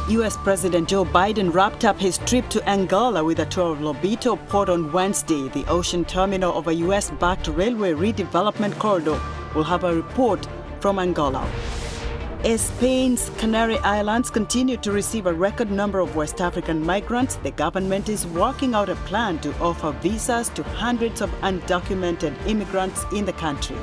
U.S. President Joe Biden wrapped up his trip to Angola with a tour of Lobito Port on Wednesday. The ocean terminal of a U.S.-backed railway redevelopment corridor will have a report from Angola. As Spain's Canary Islands continue to receive a record number of West African migrants, the government is working out a plan to offer visas to hundreds of undocumented immigrants in the country.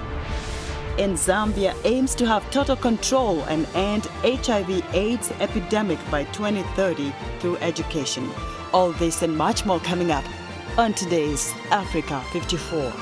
And Zambia aims to have total control and end HIV/AIDS epidemic by 2030 through education. All this and much more coming up on today's Africa 54.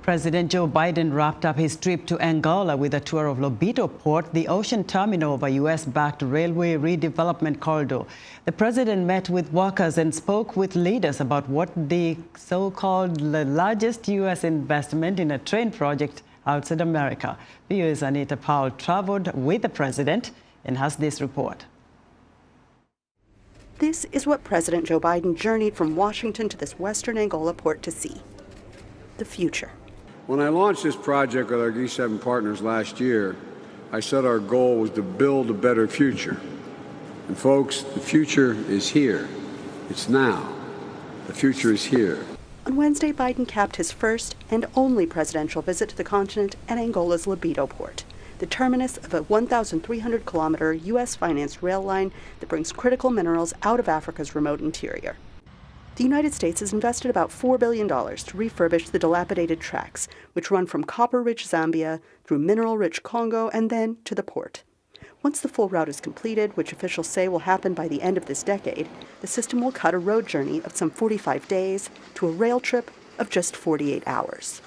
President Joe Biden wrapped up his trip to Angola with a tour of Lobito Port, the ocean terminal of a U.S.-backed railway redevelopment corridor. The president met with workers and spoke with leaders about what the so-called largest U.S. investment in a train project outside America. VOA's Anita Powell traveled with the president and has this report. This is what President Joe Biden journeyed from Washington to this western Angola port to see: the future. When I launched this project with our G7 partners last year, I said our goal was to build a better future. And folks, the future is here. It's now. The future is here. On Wednesday, Biden capped his first and only presidential visit to the continent at Angola's Lobito Port, the terminus of a 1,300-kilometer U.S.-financed rail line that brings critical minerals out of Africa's remote interior. The United States has invested about $4 billion to refurbish the dilapidated tracks, which run from copper-rich Zambia through mineral-rich Congo and then to the port. Once the full route is completed, which officials say will happen by the end of this decade, the system will cut a road journey of some 45 days to a rail trip of just 48 hours.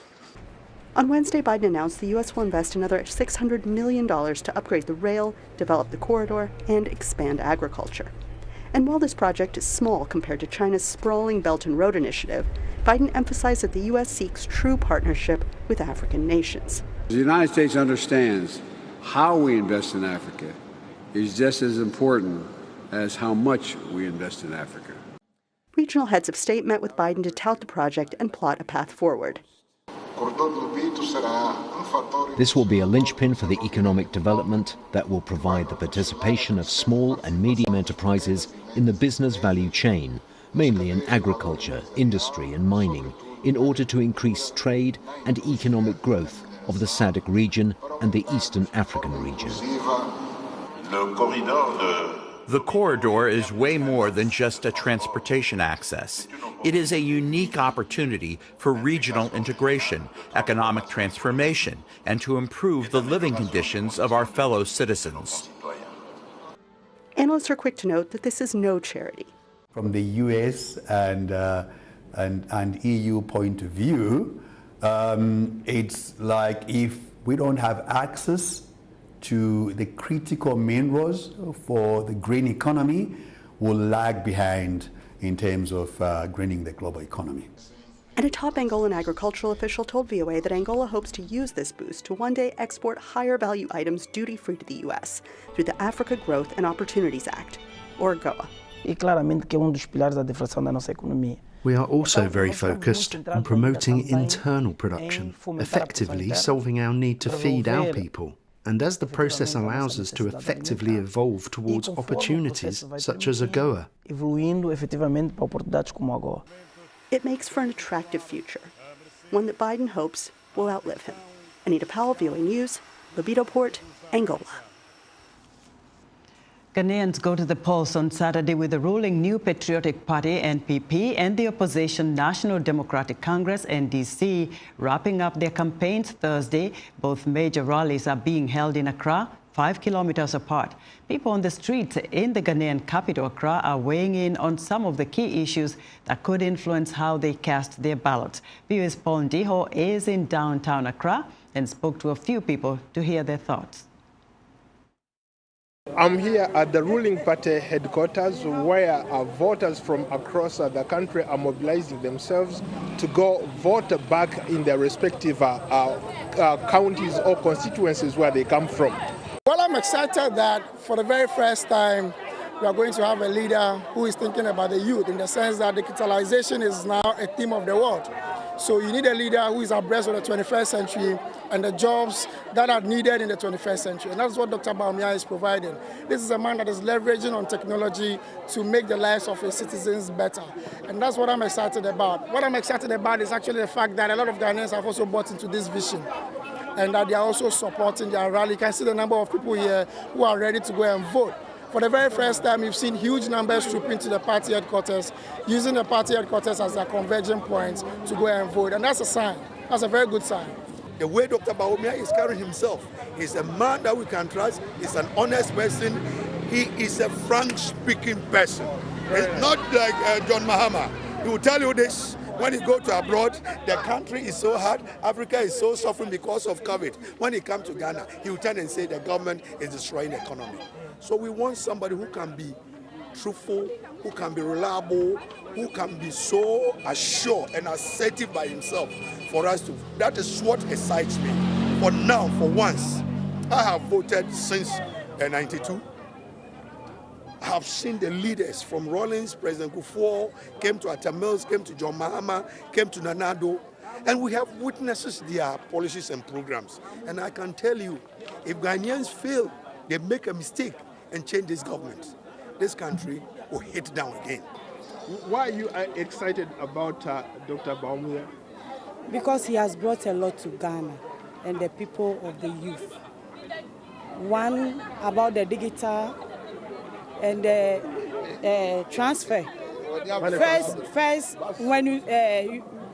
On Wednesday, Biden announced the U.S. will invest another $600 million to upgrade the rail, develop the corridor, and expand agriculture. And while this project is small compared to China's sprawling Belt and Road Initiative, Biden emphasized that the U.S. seeks true partnership with African nations. The United States understands how we invest in Africa is just as important as how much we invest in Africa. Regional heads of state met with Biden to tout the project and plot a path forward. This will be a linchpin for the economic development that will provide the participation of small and medium enterprises in the business value chain, mainly in agriculture, industry and mining, in order to increase trade and economic growth of the SADC region and the Eastern African region. The corridor is way more than just a transportation access. It is a unique opportunity for regional integration, economic transformation, and to improve the living conditions of our fellow citizens. Analysts are quick to note that this is no charity. From the US and EU point of view, it's like if we don't have access to the critical minerals for the green economy, will lag behind in terms of greening the global economy. And a top Angolan agricultural official told VOA that Angola hopes to use this boost to one day export higher value items duty-free to the U.S. through the Africa Growth and Opportunities Act, or AGOA. We are also very focused on promoting internal production, effectively solving our need to feed our people. And as the process allows us to effectively evolve towards opportunities such as AGOA. It makes for an attractive future, one that Biden hopes will outlive him. Anita Powell, VOA News, Lobito Port, Angola. Ghanaians go to the polls on Saturday with the ruling New Patriotic Party, NPP, and the opposition National Democratic Congress, NDC, wrapping up their campaigns Thursday. Both major rallies are being held in Accra, 5 kilometers apart. People on the streets in the Ghanaian capital, Accra, are weighing in on some of the key issues that could influence how they cast their ballots. VOA's Paul Ndiho is in downtown Accra and spoke to a few people to hear their thoughts. I'm here at the ruling party headquarters where voters from across the country are mobilizing themselves to go vote back in their respective counties or constituencies where they come from. Well, I'm excited that for the very first time we are going to have a leader who is thinking about the youth, in the sense that digitalization is now a theme of the world. So you need a leader who is abreast of the 21st century and the jobs that are needed in the 21st century. And that's what Dr. Bawumia is providing. This is a man that is leveraging on technology to make the lives of his citizens better. And that's what I'm excited about. What I'm excited about is actually the fact that a lot of Ghanaians have also bought into this vision, and that they are also supporting their rally. You can see the number of people here who are ready to go and vote. For the very first time, you've seen huge numbers trooping to the party headquarters, using the party headquarters as their converging point to go and vote. And that's a sign. That's a very good sign. The way Dr. Bawumia is carrying himself, he's a man that we can trust, he's an honest person, he is a frank-speaking person. It's not like John Mahama. He will tell you this. When he go to abroad, the country is so hard, Africa is so suffering because of COVID. When he comes to Ghana, he will turn and say the government is destroying the economy. So we want somebody who can be truthful, who can be reliable, who can be so assured and assertive by himself for us to. That is what excites me. For now, for once, I have voted since 92. I have seen the leaders from Rawlings, President Kufuor, came to Atta Mills, came to John Mahama, came to Nanado, and we have witnessed their policies and programs. And I can tell you, if Ghanaians fail, they make a mistake and change this government, this country will hit down again. Why are you excited about Dr. Bawumia? Because he has brought a lot to Ghana and the people of the youth. One, about the digital and the transfer. First,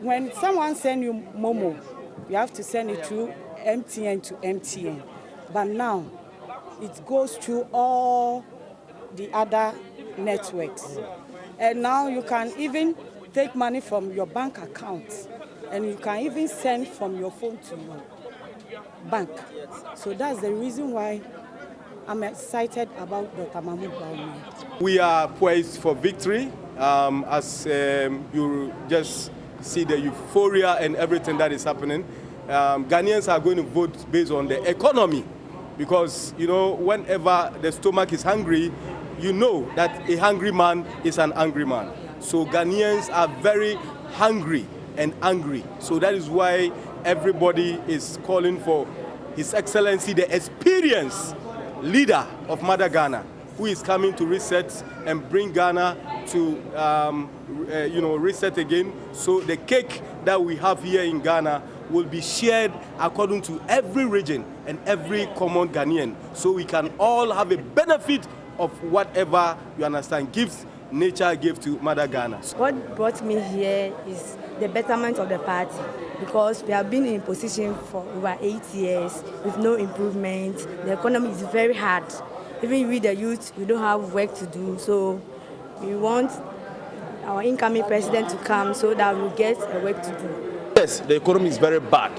when someone sends you Momo, you have to send it through MTN to MTN. But now, it goes through all the other networks. And now you can even take money from your bank account, and you can even send from your phone to your bank. So that's the reason why I'm excited about Dr. Mahmoud Bawumia. We are poised for victory. As you just see the euphoria and everything that is happening. Ghanaians are going to vote based on the economy, because, you know, whenever the stomach is hungry, you know that a hungry man is an angry man. So Ghanaians are very hungry and angry. So that is why everybody is calling for His Excellency, the experienced leader of Mother Ghana, who is coming to reset and bring Ghana to, reset again. So the cake that we have here in Ghana will be shared according to every region and every common Ghanaian, so we can all have a benefit of whatever, you understand, gifts nature gave to Mother Ghana. What brought me here is the betterment of the party, because we have been in position for over 8 years with no improvement. The economy is very hard. Even we, the youth, we don't have work to do. So we want our incoming president to come so that we'll get a work to do. Yes, the economy is very bad.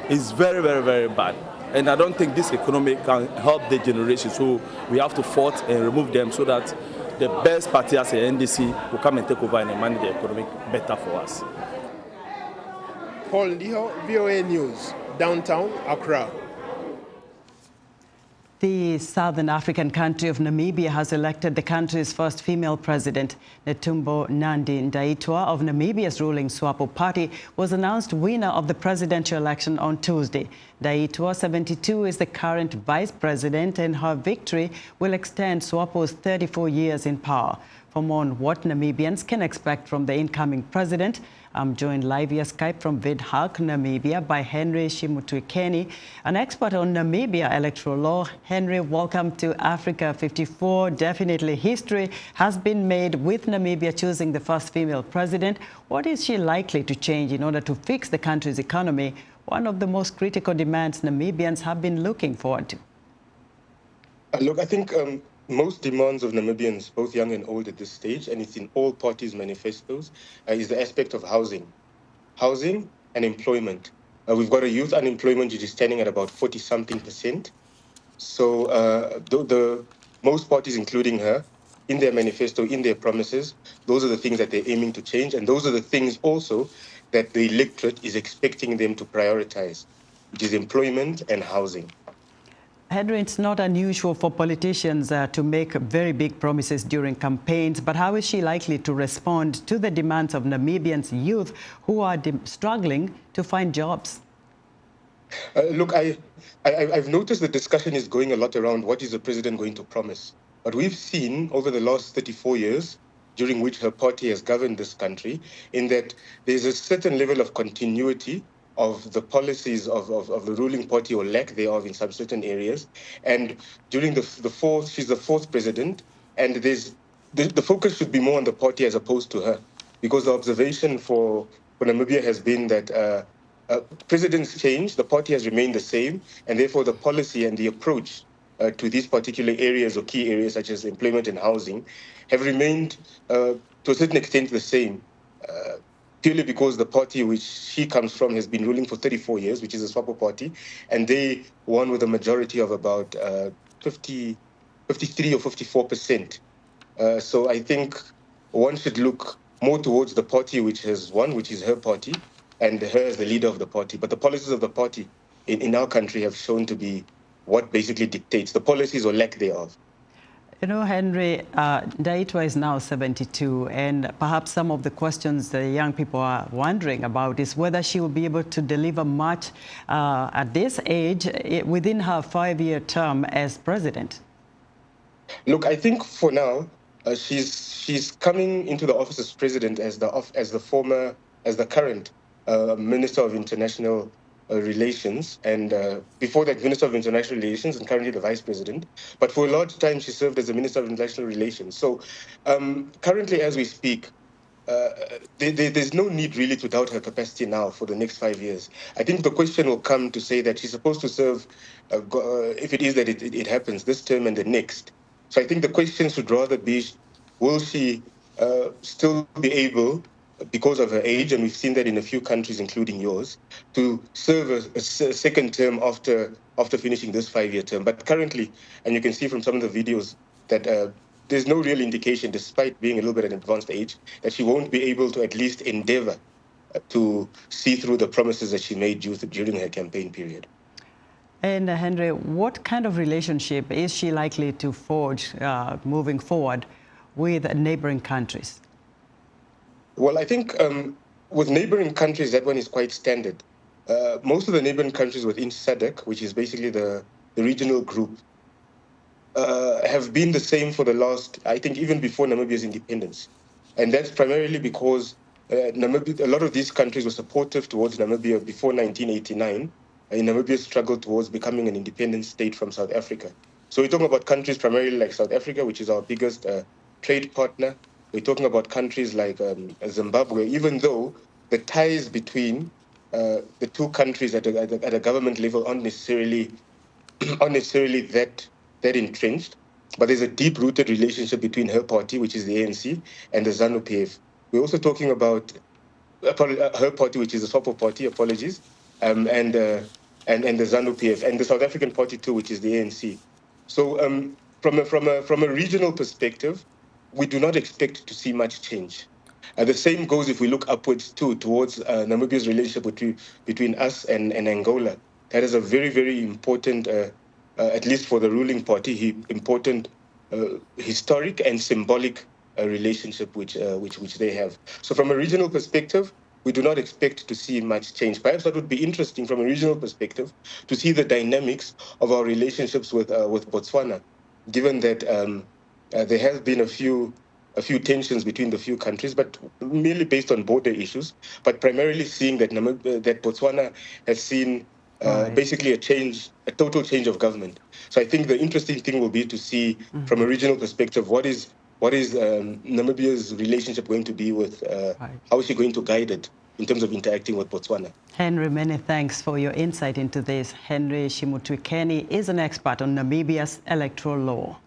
It's very, very, very bad. And I don't think this economy can help the generation. So we have to fight and remove them so that the best party as a NDC will come and take over and manage the economy better for us. Paul Ndiho, VOA News, downtown Accra. The southern African country of Namibia has elected the country's first female president. Netumbo Nandi-Ndaitwah of Namibia's ruling SWAPO party was announced winner of the presidential election on Tuesday. Ndaitwah, 72, is the current vice president, and her victory will extend SWAPO's 34 years in power. For more on what Namibians can expect from the incoming president, I'm joined live via Skype from Windhoek, Namibia, by Henry Shimutuikeni, an expert on Namibia electoral law. Henry, welcome to Africa 54. Definitely history has been made with Namibia choosing the first female president. What is she likely to change in order to fix the country's economy, one of the most critical demands Namibians have been looking forward to? Look, I think most demands of Namibians, both young and old at this stage, and it's in all parties' manifestos, is the aspect of housing. Housing and employment. We've got a youth unemployment which is standing at about 40-something%. So the most parties, including her, in their manifesto, in their promises, those are the things that they're aiming to change, and those are the things also that the electorate is expecting them to prioritize, which is employment and housing. Henry, it's not unusual for politicians to make very big promises during campaigns, but how is she likely to respond to the demands of Namibians' youth who are struggling to find jobs? Look, I've noticed the discussion is going a lot around what is the president going to promise. But we've seen over the last 34 years, during which her party has governed this country, in that there's a certain level of continuity of the policies of the ruling party or lack thereof in some certain areas. And during she's the fourth president, and the focus should be more on the party as opposed to her. Because the observation for Namibia has been that presidents change, the party has remained the same, and therefore the policy and the approach to these particular areas or key areas such as employment and housing have remained to a certain extent the same, purely because the party which she comes from has been ruling for 34 years, which is the SWAPO party, and they won with a majority of about 53 or 54%. So I think one should look more towards the party which has won, which is her party, and her as the leader of the party. But the policies of the party in our country have shown to be what basically dictates the policies or lack thereof. You know, Henry, Ndaitwah is now 72, and perhaps some of the questions the young people are wondering about is whether she will be able to deliver much at this age within her 5-year term as president. Look, I think for now, she's coming into the office as president as the current Minister of International Relations, and before that, Minister of International Relations, and currently the Vice President. But for a large time, she served as the Minister of International Relations. So currently, as we speak, there's no need really to doubt her capacity now for the next 5 years. I think the question will come to say that she's supposed to serve, if it is that it happens, this term and the next. So I think the question should rather be, will she still be able, because of her age, and we've seen that in a few countries, including yours, to serve a second term after finishing this 5-year term. But currently, and you can see from some of the videos that there's no real indication, despite being a little bit at an advanced age, that she won't be able to at least endeavor to see through the promises that she made during her campaign period. And Henry, what kind of relationship is she likely to forge moving forward with neighboring countries? Well, I think with neighboring countries, that one is quite standard. Most of the neighboring countries within SADC, which is basically the regional group, have been the same for the last, I think, even before Namibia's independence. And that's primarily because a lot of these countries were supportive towards Namibia before 1989, in Namibia's struggle towards becoming an independent state from South Africa. So we're talking about countries primarily like South Africa, which is our biggest trade partner. We're talking about countries like Zimbabwe, even though the ties between the two countries at a government level aren't necessarily that entrenched, but there's a deep-rooted relationship between her party, which is the ANC, and the ZANU-PF. We're also talking about her party, which is the SWAPO party, apologies, and the ZANU-PF, and the South African party too, which is the ANC. So from a regional perspective, we do not expect to see much change. The same goes if we look upwards too, towards Namibia's relationship between us and Angola. That is a very, very important, at least for the ruling party, important historic and symbolic relationship which they have. So from a regional perspective, we do not expect to see much change. Perhaps that would be interesting from a regional perspective to see the dynamics of our relationships with Botswana, given that there has been a few tensions between the few countries, but merely based on border issues, but primarily seeing that that Botswana has seen basically a total change of government. So I think the interesting thing will be to see from a regional perspective what is Namibia's relationship going to be with, how is she going to guide it in terms of interacting with Botswana. Henry, many thanks for your insight into this. Henry Shimutwikeni is an expert on Namibia's electoral law.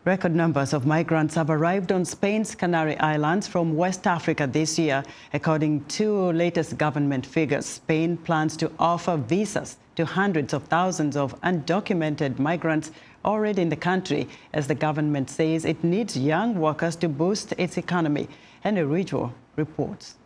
Record numbers of migrants have arrived on Spain's Canary Islands from West Africa this year. According to latest government figures, Spain plans to offer visas to hundreds of thousands of undocumented migrants already in the country, as the government says it needs young workers to boost its economy. Henry Ridgwell reports.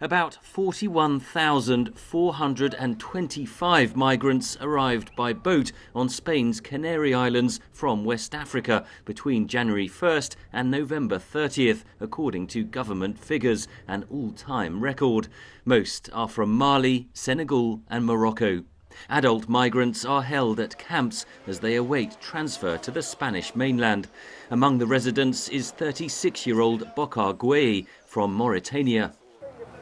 About 41,425 migrants arrived by boat on Spain's Canary Islands from West Africa between January 1st and November 30th, according to government figures, an all-time record. Most are from Mali, Senegal and Morocco. Adult migrants are held at camps as they await transfer to the Spanish mainland. Among the residents is 36-year-old Bokar Gueye from Mauritania.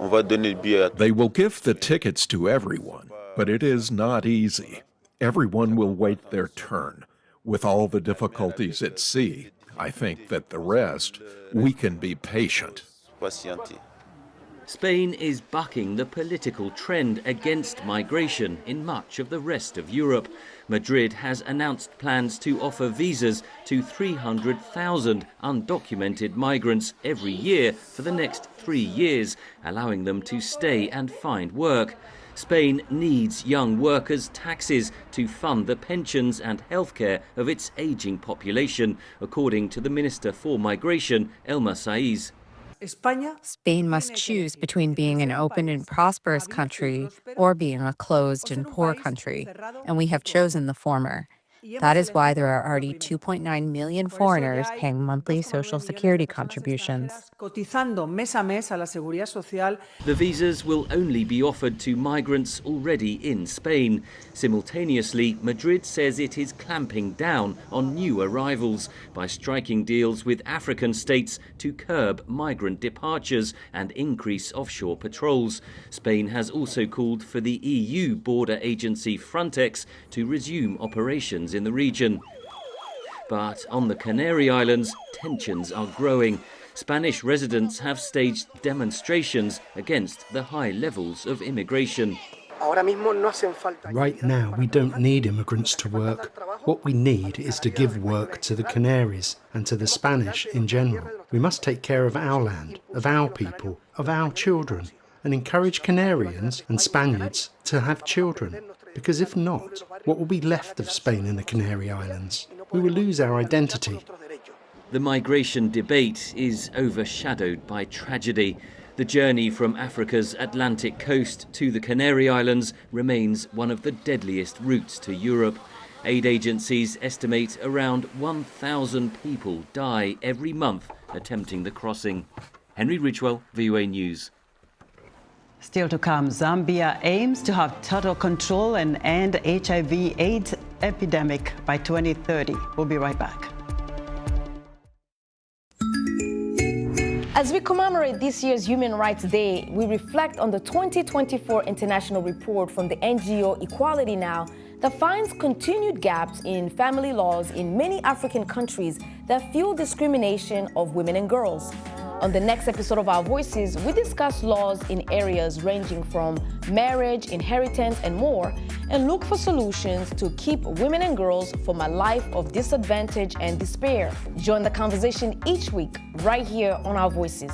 They will give the tickets to everyone, but it is not easy. Everyone will wait their turn. With all the difficulties at sea, I think that the rest, we can be patient. Spain is bucking the political trend against migration in much of the rest of Europe. Madrid has announced plans to offer visas to 300,000 undocumented migrants every year for the next 3 years, allowing them to stay and find work. Spain needs young workers' taxes to fund the pensions and healthcare of its aging population, according to the Minister for Migration, Elma Saiz. Spain must choose between being an open and prosperous country or being a closed and poor country, and we have chosen the former. That is why there are already 2.9 million foreigners paying monthly social security contributions. The visas will only be offered to migrants already in Spain. Simultaneously, Madrid says it is clamping down on new arrivals by striking deals with African states to curb migrant departures and increase offshore patrols. Spain has also called for the EU border agency Frontex to resume operations in the region. But on the Canary Islands, tensions are growing. Spanish residents have staged demonstrations against the high levels of immigration. Right now, we don't need immigrants to work. What we need is to give work to the Canaries and to the Spanish in general. We must take care of our land, of our people, of our children, and encourage Canarians and Spaniards to have children. Because if not, what will be left of Spain and the Canary Islands? We will lose our identity. The migration debate is overshadowed by tragedy. The journey from Africa's Atlantic coast to the Canary Islands remains one of the deadliest routes to Europe. Aid agencies estimate around 1,000 people die every month attempting the crossing. Henry Richwell, VOA News. Still to come, Zambia aims to have total control and end HIV/AIDS epidemic by 2030. We'll be right back. As we commemorate this year's Human Rights Day, we reflect on the 2024 international report from the NGO Equality Now that finds continued gaps in family laws in many African countries that fuel discrimination of women and girls. On the next episode of Our Voices, we discuss laws in areas ranging from marriage, inheritance, and more, and look for solutions to keep women and girls from a life of disadvantage and despair. Join the conversation each week, right here on Our Voices.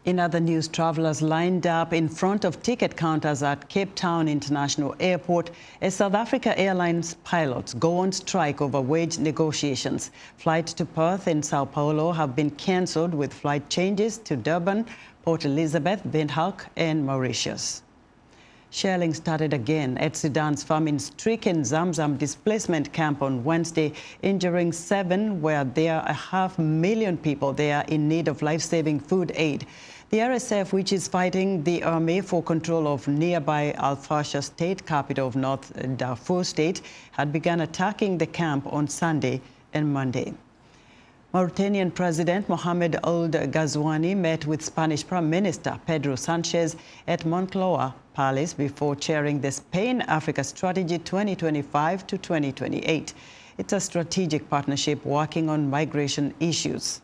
In other news, travelers lined up in front of ticket counters at Cape Town International Airport as South Africa Airlines pilots go on strike over wage negotiations. Flights to Perth and Sao Paulo have been cancelled with flight changes to Durban, Port Elizabeth, Windhoek and Mauritius. Shelling started again at Sudan's famine-stricken Zamzam displacement camp on Wednesday, injuring 7, where there are 500,000 people there in need of life-saving food aid. The RSF, which is fighting the army for control of nearby Al Fasher state capital of North Darfur state, had begun attacking the camp on Sunday and Monday. Mauritanian President Mohamed Ould Ghazouani met with Spanish Prime Minister Pedro Sanchez at Moncloa Palace before chairing the Spain-Africa Strategy 2025 to 2028. It's a strategic partnership working on migration issues.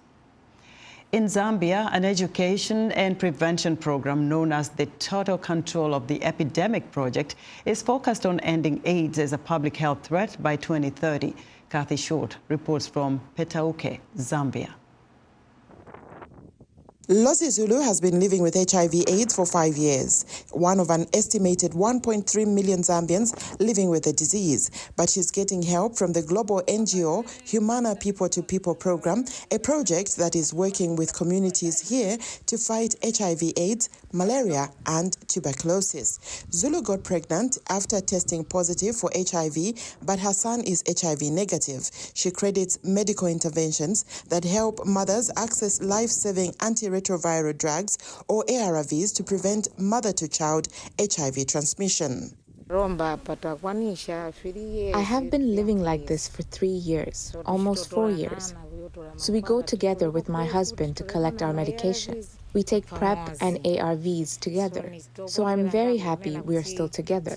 In Zambia, an education and prevention program known as the Total Control of the Epidemic Project is focused on ending AIDS as a public health threat by 2030. Kathy Short reports from Petauke, Zambia. Lozi Zulu has been living with HIV/AIDS for 5 years, one of an estimated 1.3 million Zambians living with the disease. But she's getting help from the global NGO Humana People to People program, a project that is working with communities here to fight HIV/AIDS, malaria, and tuberculosis. Zulu got pregnant after testing positive for HIV, but her son is HIV negative. She credits medical interventions that help mothers access life-saving antiretroviral drugs or ARVs to prevent mother-to-child HIV transmission. I have been living like this for 3 years, almost 4 years. So we go together with my husband to collect our medication. We take PrEP and ARVs together. So I'm very happy we are still together.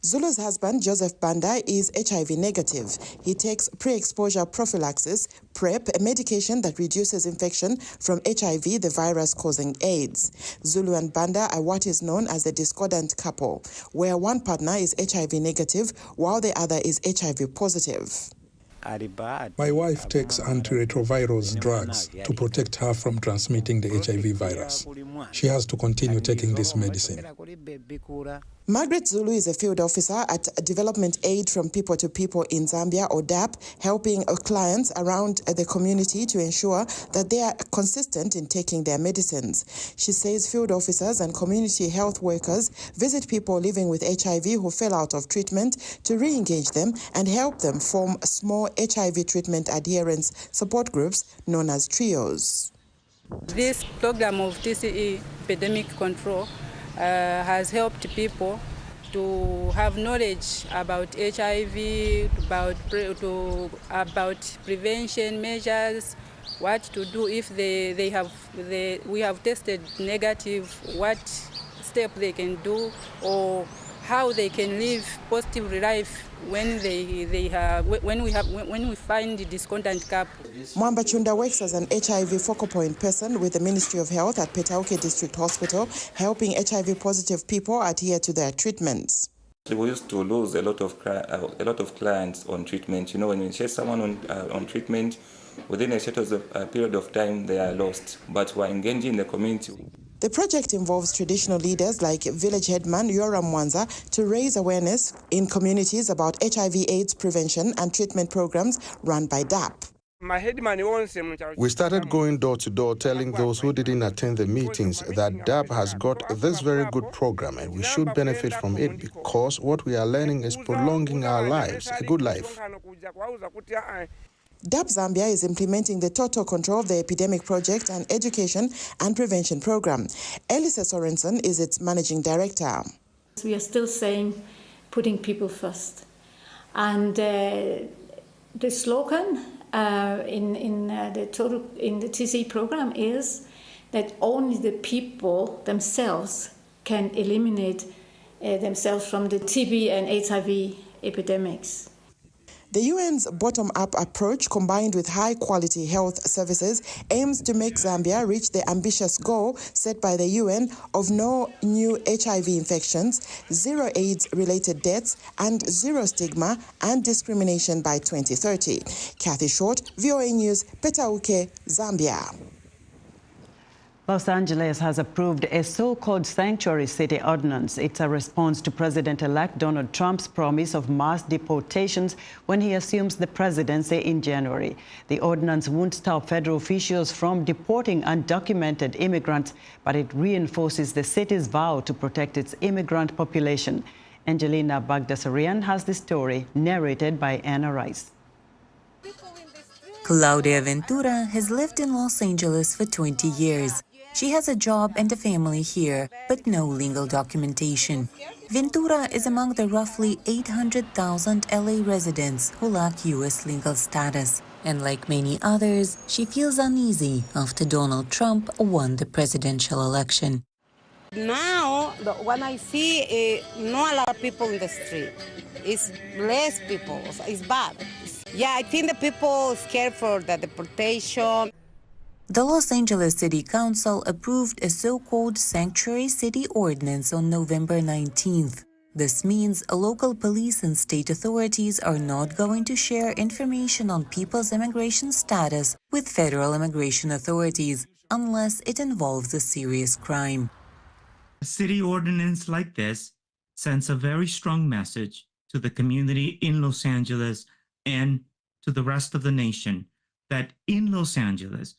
Zulu's husband, Joseph Banda, is HIV negative. He takes pre-exposure prophylaxis, PrEP, a medication that reduces infection from HIV, the virus causing AIDS. Zulu and Banda are what is known as a discordant couple, where one partner is HIV negative while the other is HIV positive. My wife takes antiretroviral drugs to protect her from transmitting the HIV virus. She has to continue taking this medicine. Margaret Zulu is a field officer at Development Aid from People to People in Zambia, or DAP, helping clients around the community to ensure that they are consistent in taking their medicines. She says field officers and community health workers visit people living with HIV who fell out of treatment to re-engage them and help them form small HIV treatment adherence support groups known as trios. This program of TCE epidemic control has helped people to have knowledge about HIV, about prevention measures, what to do if we have tested negative, what step they can do, or how they can live positive life when we find the discordant couple. Mwamba Chunda works as an HIV focal point person with the Ministry of Health at Petauke District Hospital, helping HIV-positive people adhere to their treatments. We used to lose a lot of clients on treatment. You know, when you share someone on treatment, within a short period of time, they are lost. But we're engaging in the community. The project involves traditional leaders like village headman Yora Mwanza to raise awareness in communities about HIV/AIDS prevention and treatment programs run by DAP. We started going door to door telling those who didn't attend the meetings that DAP has got this very good program and we should benefit from it because what we are learning is prolonging our lives, a good life. DAP Zambia is implementing the Total Control of the Epidemic Project and Education and Prevention Program. Elisa Sorensen is its managing director. We are still saying putting people first. And the slogan in the TC program is that only the people themselves can eliminate themselves from the TB and HIV epidemics. The UN's bottom-up approach, combined with high-quality health services, aims to make Zambia reach the ambitious goal set by the UN of no new HIV infections, zero AIDS-related deaths, and zero stigma and discrimination by 2030. Kathy Short, VOA News, Petauke, Zambia. Los Angeles has approved a so-called sanctuary city ordinance. It's a response to President-elect Donald Trump's promise of mass deportations when he assumes the presidency in January. The ordinance won't stop federal officials from deporting undocumented immigrants, but it reinforces the city's vow to protect its immigrant population. Angelina Bagdasarian has the story, narrated by Anna Rice. Claudia Ventura has lived in Los Angeles for 20 years. She has a job and a family here, but no legal documentation. Ventura is among the roughly 800,000 LA residents who lack U.S. legal status. And like many others, she feels uneasy after Donald Trump won the presidential election. Now, when I see not a lot of people in the street, it's less people. It's bad. Yeah, I think the people are scared for the deportation. The Los Angeles City Council approved a so-called Sanctuary City Ordinance on November 19th. This means local police and state authorities are not going to share information on people's immigration status with federal immigration authorities unless it involves a serious crime. A city ordinance like this sends a very strong message to the community in Los Angeles and to the rest of the nation that in Los Angeles,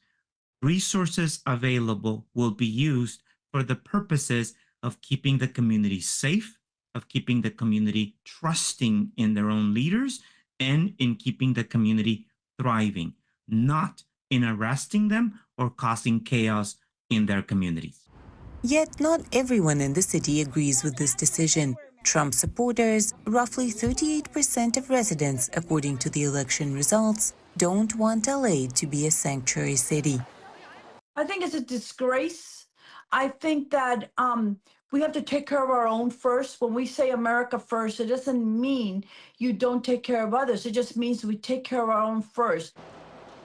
resources available will be used for the purposes of keeping the community safe, of keeping the community trusting in their own leaders, and in keeping the community thriving, not in arresting them or causing chaos in their communities. Yet not everyone in the city agrees with this decision. Trump supporters, roughly 38% of residents, according to the election results, don't want LA to be a sanctuary city. I think it's a disgrace. I think that we have to take care of our own first. When we say America first, it doesn't mean you don't take care of others. It just means we take care of our own first.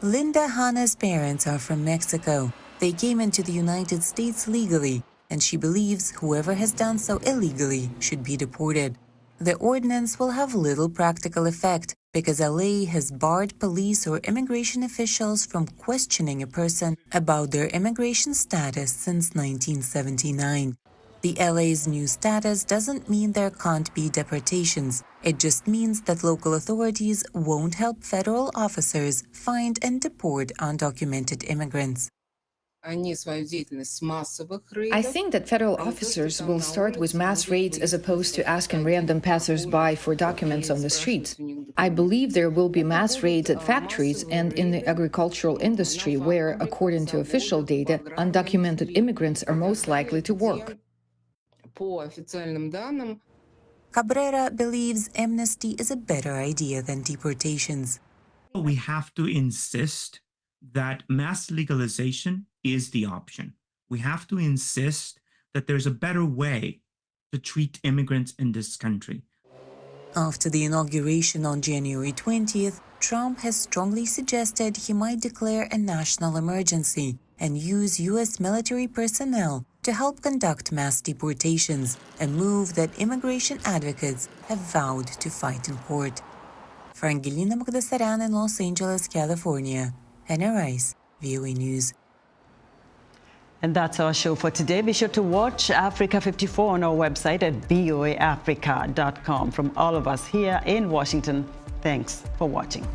Linda Hanna's parents are from Mexico. They came into the United States legally, and she believes whoever has done so illegally should be deported. The ordinance will have little practical effect because LA has barred police or immigration officials from questioning a person about their immigration status since 1979. The LA's new status doesn't mean there can't be deportations. It just means that local authorities won't help federal officers find and deport undocumented immigrants. I think that federal officers will start with mass raids as opposed to asking random passers-by for documents on the streets. I believe there will be mass raids at factories and in the agricultural industry where, according to official data, undocumented immigrants are most likely to work. Cabrera believes amnesty is a better idea than deportations. We have to insist that mass legalization is the option. We have to insist that there's a better way to treat immigrants in this country. After the inauguration on January 20th, Trump has strongly suggested he might declare a national emergency and use U.S. military personnel to help conduct mass deportations, a move that immigration advocates have vowed to fight in court. For Angelina Magdasaran in Los Angeles, California, Hannah Rice, VOA News. And that's our show for today. Be sure to watch Africa 54 on our website at voaafrica.com. From all of us here in Washington, thanks for watching.